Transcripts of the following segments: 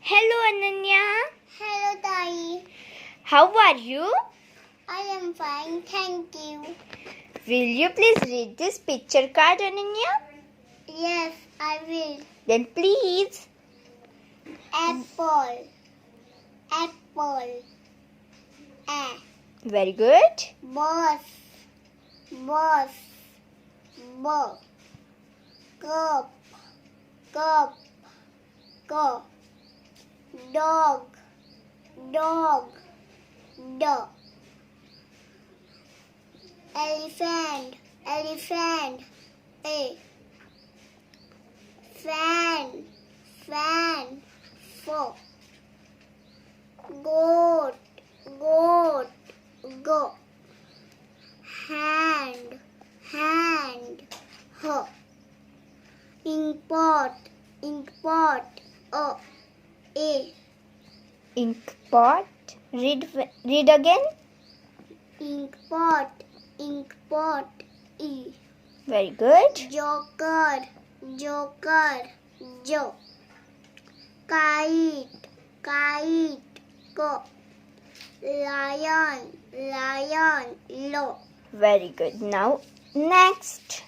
Hello Ananya. Hello, Dai. How are you? I am fine, thank you. Will you please read this picture card, Ananya? Yes, I will. Then please. Apple, apple. A. Very good. Bus, bus. B. Cup, cup. Cup. Dog, dog. D. Elephant, elephant. A. Fan, fan. F. Goat, goat. Go. Hand, hand. H. Inkpot, inkpot. A. Ink pot. Read again. Inkpot, inkpot. E. Very good. Joker, joker. Jo. Kite, kite. Ko. Lion, lion. Lo. Very good. Now next.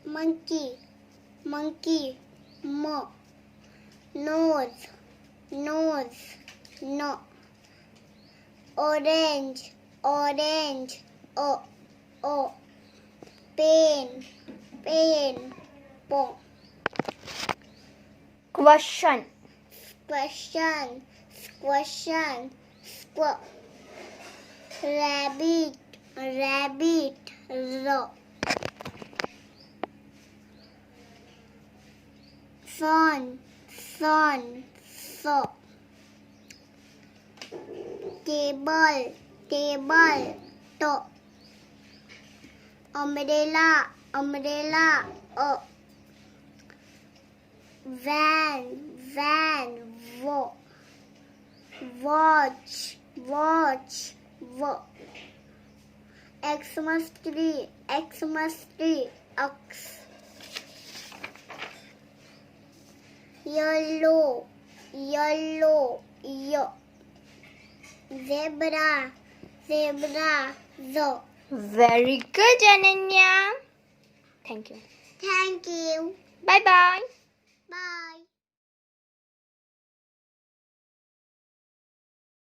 Monkey, monkey. Mo. Nose, nose. No. Orange, orange. O. O. Pen, pen. Po. Question. Question, question. Squirrel. Rabbit, rabbit. Ro. Sun, sun. So. Table, table. To. Umbrella, umbrella. O. Van, van. Wo. Watch, watch. Wo. Xmas tree, Xmas tree. Ox. Yellow, yellow. Yo. Zebra, zebra. Zo. Very good, Ananya. Thank you. Thank you. Bye bye.